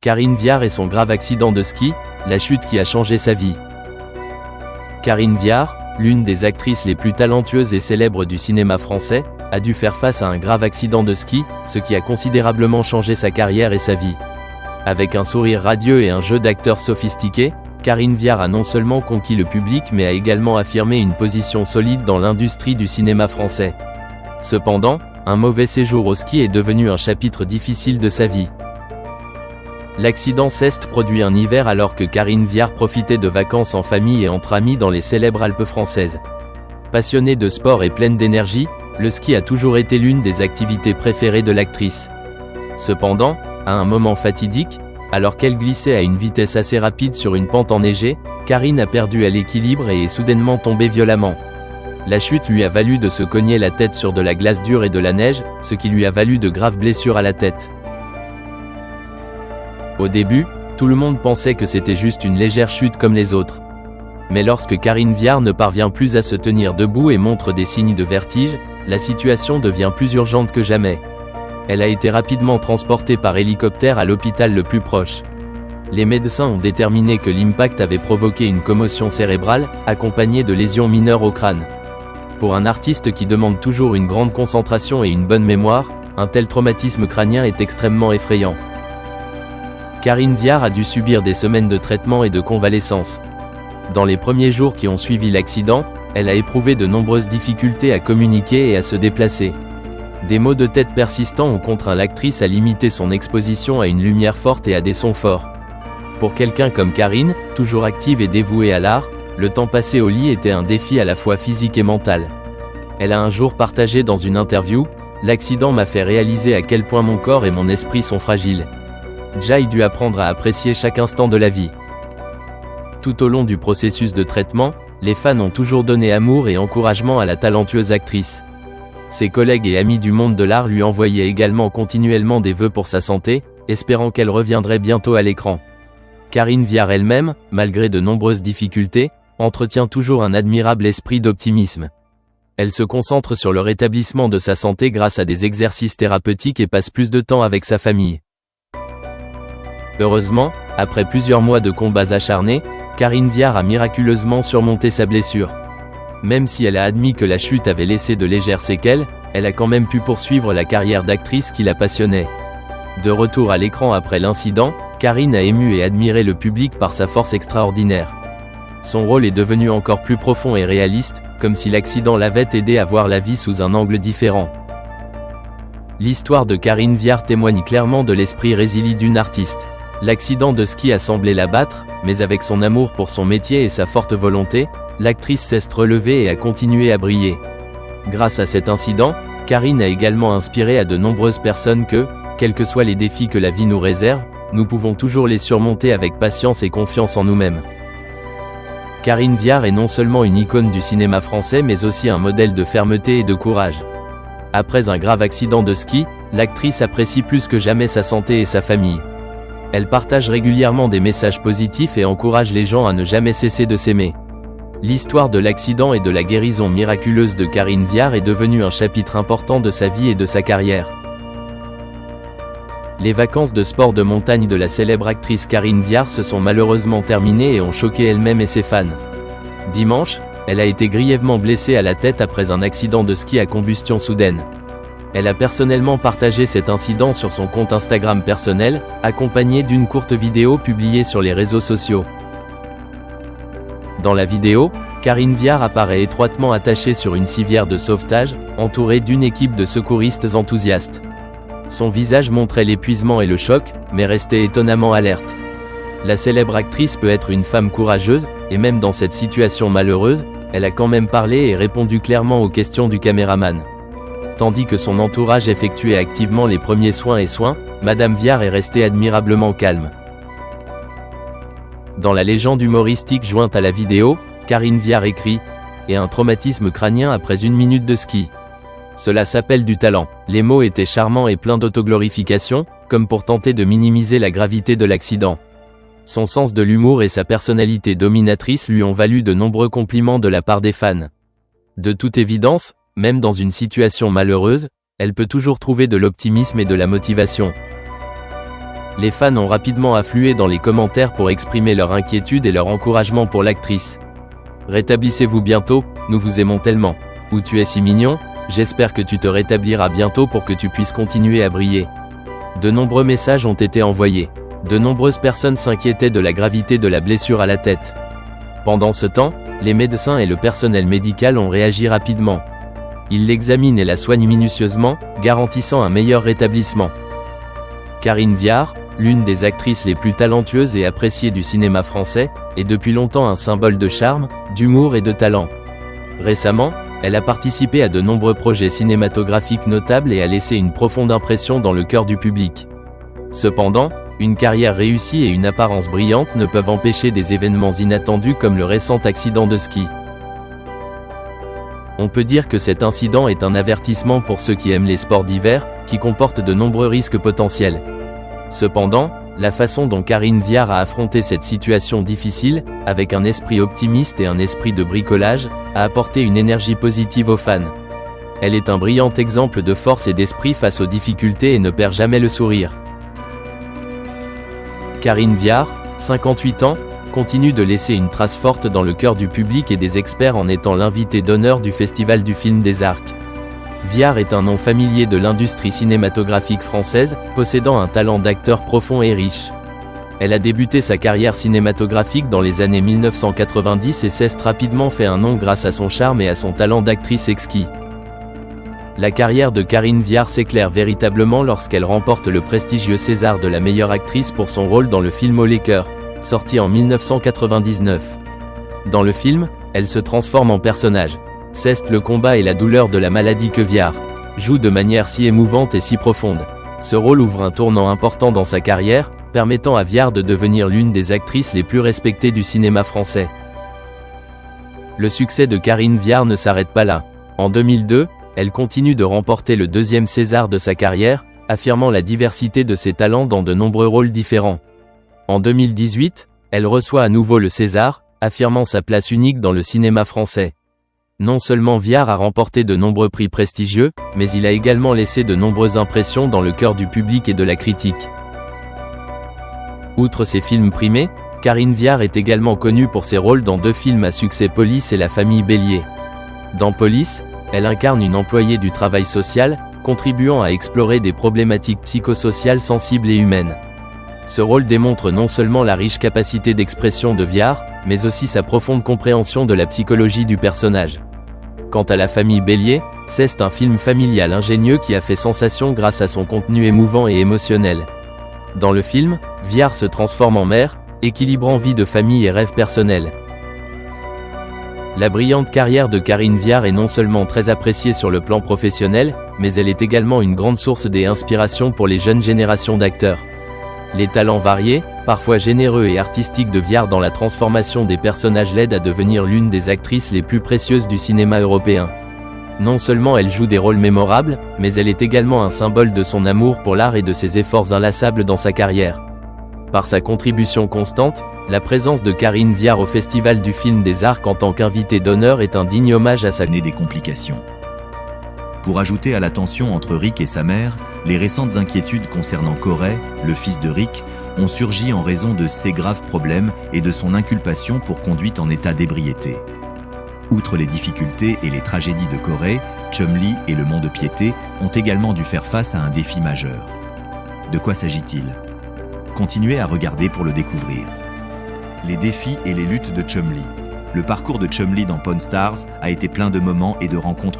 Karine Viard et son grave accident de ski, la chute qui a changé sa vie. Karine Viard, l'une des actrices les plus talentueuses et célèbres du cinéma français, a dû faire face à un grave accident de ski, ce qui a considérablement changé sa carrière et sa vie. Avec un sourire radieux et un jeu d'acteur sophistiqué, Karine Viard a non seulement conquis le public mais a également affirmé une position solide dans l'industrie du cinéma français. Cependant, un mauvais séjour au ski est devenu un chapitre difficile de sa vie. L'accident s'est produit un hiver alors que Karine Viard profitait de vacances en famille et entre amis dans les célèbres Alpes françaises. Passionnée de sport et pleine d'énergie, le ski a toujours été l'une des activités préférées de l'actrice. Cependant, à un moment fatidique, alors qu'elle glissait à une vitesse assez rapide sur une pente enneigée, Karine a perdu l'équilibre et est soudainement tombée violemment. La chute lui a valu de se cogner la tête sur de la glace dure et de la neige, ce qui lui a valu de graves blessures à la tête. Au début, tout le monde pensait que c'était juste une légère chute comme les autres. Mais lorsque Karine Viard ne parvient plus à se tenir debout et montre des signes de vertige, la situation devient plus urgente que jamais. Elle a été rapidement transportée par hélicoptère à l'hôpital le plus proche. Les médecins ont déterminé que l'impact avait provoqué une commotion cérébrale, accompagnée de lésions mineures au crâne. Pour un artiste qui demande toujours une grande concentration et une bonne mémoire, un tel traumatisme crânien est extrêmement effrayant. Karine Viard a dû subir des semaines de traitement et de convalescence. Dans les premiers jours qui ont suivi l'accident, elle a éprouvé de nombreuses difficultés à communiquer et à se déplacer. Des maux de tête persistants ont contraint l'actrice à limiter son exposition à une lumière forte et à des sons forts. Pour quelqu'un comme Karine, toujours active et dévouée à l'art, le temps passé au lit était un défi à la fois physique et mental. Elle a un jour partagé dans une interview, « L'accident m'a fait réaliser à quel point mon corps et mon esprit sont fragiles. J'ai dû apprendre à apprécier chaque instant de la vie. » Tout au long du processus de traitement, les fans ont toujours donné amour et encouragement à la talentueuse actrice. Ses collègues et amis du monde de l'art lui envoyaient également continuellement des vœux pour sa santé, espérant qu'elle reviendrait bientôt à l'écran. Karine Viard elle-même, malgré de nombreuses difficultés, entretient toujours un admirable esprit d'optimisme. Elle se concentre sur le rétablissement de sa santé grâce à des exercices thérapeutiques et passe plus de temps avec sa famille. Heureusement, après plusieurs mois de combats acharnés, Karine Viard a miraculeusement surmonté sa blessure. Même si elle a admis que la chute avait laissé de légères séquelles, elle a quand même pu poursuivre la carrière d'actrice qui la passionnait. De retour à l'écran après l'incident, Karine a ému et admiré le public par sa force extraordinaire. Son rôle est devenu encore plus profond et réaliste, comme si l'accident l'avait aidé à voir la vie sous un angle différent. L'histoire de Karine Viard témoigne clairement de l'esprit résilient d'une artiste. L'accident de ski a semblé l'abattre, mais avec son amour pour son métier et sa forte volonté, l'actrice s'est relevée et a continué à briller. Grâce à cet incident, Karine a également inspiré à de nombreuses personnes que, quels que soient les défis que la vie nous réserve, nous pouvons toujours les surmonter avec patience et confiance en nous-mêmes. Karine Viard est non seulement une icône du cinéma français mais aussi un modèle de fermeté et de courage. Après un grave accident de ski, l'actrice apprécie plus que jamais sa santé et sa famille. Elle partage régulièrement des messages positifs et encourage les gens à ne jamais cesser de s'aimer. L'histoire de l'accident et de la guérison miraculeuse de Karine Viard est devenue un chapitre important de sa vie et de sa carrière. Les vacances de sport de montagne de la célèbre actrice Karine Viard se sont malheureusement terminées et ont choqué elle-même et ses fans. Dimanche, elle a été grièvement blessée à la tête après un accident de ski à combustion soudaine. Elle a personnellement partagé cet incident sur son compte Instagram personnel, accompagné d'une courte vidéo publiée sur les réseaux sociaux. Dans la vidéo, Karine Viard apparaît étroitement attachée sur une civière de sauvetage, entourée d'une équipe de secouristes enthousiastes. Son visage montrait l'épuisement et le choc, mais restait étonnamment alerte. La célèbre actrice peut être une femme courageuse, et même dans cette situation malheureuse, elle a quand même parlé et répondu clairement aux questions du caméraman. Tandis que son entourage effectuait activement les premiers soins, Madame Viard est restée admirablement calme. Dans la légende humoristique jointe à la vidéo, Karine Viard écrit « Et un traumatisme crânien après 1 minute de ski. Cela s'appelle du talent ». Les mots étaient charmants et pleins d'autoglorification, comme pour tenter de minimiser la gravité de l'accident. Son sens de l'humour et sa personnalité dominatrice lui ont valu de nombreux compliments de la part des fans. De toute évidence, même dans une situation malheureuse, elle peut toujours trouver de l'optimisme et de la motivation. Les fans ont rapidement afflué dans les commentaires pour exprimer leur inquiétude et leur encouragement pour l'actrice. Rétablissez-vous bientôt, nous vous aimons tellement. Ou tu es si mignon, j'espère que tu te rétabliras bientôt pour que tu puisses continuer à briller. De nombreux messages ont été envoyés. De nombreuses personnes s'inquiétaient de la gravité de la blessure à la tête. Pendant ce temps, les médecins et le personnel médical ont réagi rapidement. Ils l'examinent et la soignent minutieusement, garantissant un meilleur rétablissement. Karine Viard, l'une des actrices les plus talentueuses et appréciées du cinéma français, est depuis longtemps un symbole de charme, d'humour et de talent. Récemment, elle a participé à de nombreux projets cinématographiques notables et a laissé une profonde impression dans le cœur du public. Cependant, une carrière réussie et une apparence brillante ne peuvent empêcher des événements inattendus comme le récent accident de ski. On peut dire que cet incident est un avertissement pour ceux qui aiment les sports d'hiver, qui comportent de nombreux risques potentiels. Cependant, la façon dont Karine Viard a affronté cette situation difficile, avec un esprit optimiste et un esprit de bricolage, a apporté une énergie positive aux fans. Elle est un brillant exemple de force et d'esprit face aux difficultés et ne perd jamais le sourire. Karine Viard, 58 ans, continue de laisser une trace forte dans le cœur du public et des experts en étant l'invitée d'honneur du Festival du film des Arcs. Viard est un nom familier de l'industrie cinématographique française, possédant un talent d'acteur profond et riche. Elle a débuté sa carrière cinématographique dans les années 1990 et s'est rapidement fait un nom grâce à son charme et à son talent d'actrice exquis. La carrière de Karine Viard s'éclaire véritablement lorsqu'elle remporte le prestigieux César de la meilleure actrice pour son rôle dans le film Au Laker, sorti en 1999. Dans le film, elle se transforme en personnage. C'est le combat et la douleur de la maladie que Viard joue de manière si émouvante et si profonde. Ce rôle ouvre un tournant important dans sa carrière, permettant à Viard de devenir l'une des actrices les plus respectées du cinéma français. Le succès de Karine Viard ne s'arrête pas là. En 2002, elle continue de remporter le deuxième César de sa carrière, affirmant la diversité de ses talents dans de nombreux rôles différents. En 2018, elle reçoit à nouveau le César, affirmant sa place unique dans le cinéma français. Non seulement Viard a remporté de nombreux prix prestigieux, mais il a également laissé de nombreuses impressions dans le cœur du public et de la critique. Outre ses films primés, Karine Viard est également connue pour ses rôles dans 2 films à succès, Police et La famille Bélier. Dans Police, elle incarne une employée du travail social, contribuant à explorer des problématiques psychosociales sensibles et humaines. Ce rôle démontre non seulement la riche capacité d'expression de Viard, mais aussi sa profonde compréhension de la psychologie du personnage. Quant à La famille Bélier, c'est un film familial ingénieux qui a fait sensation grâce à son contenu émouvant et émotionnel. Dans le film, Viard se transforme en mère, équilibrant vie de famille et rêve personnel. La brillante carrière de Karine Viard est non seulement très appréciée sur le plan professionnel, mais elle est également une grande source d'inspiration pour les jeunes générations d'acteurs. Les talents variés, parfois généreux et artistiques de Viard dans la transformation des personnages l'aident à devenir l'une des actrices les plus précieuses du cinéma européen. Non seulement elle joue des rôles mémorables, mais elle est également un symbole de son amour pour l'art et de ses efforts inlassables dans sa carrière. Par sa contribution constante, la présence de Karine Viard au Festival du film des Arcs en tant qu'invitée d'honneur est un digne hommage à sa des complications. Pour ajouter à la tension entre Rick et sa mère, les récentes inquiétudes concernant Corey, le fils de Rick, ont surgi en raison de ses graves problèmes et de son inculpation pour conduite en état d'ébriété. Outre les difficultés et les tragédies de Corey, Chumlee et le mont-de-piété ont également dû faire face à un défi majeur. De quoi s'agit-il ? Continuez à regarder pour le découvrir. Les défis et les luttes de Chumlee. Le parcours de Chumlee dans Pawn Stars a été plein de moments et de rencontres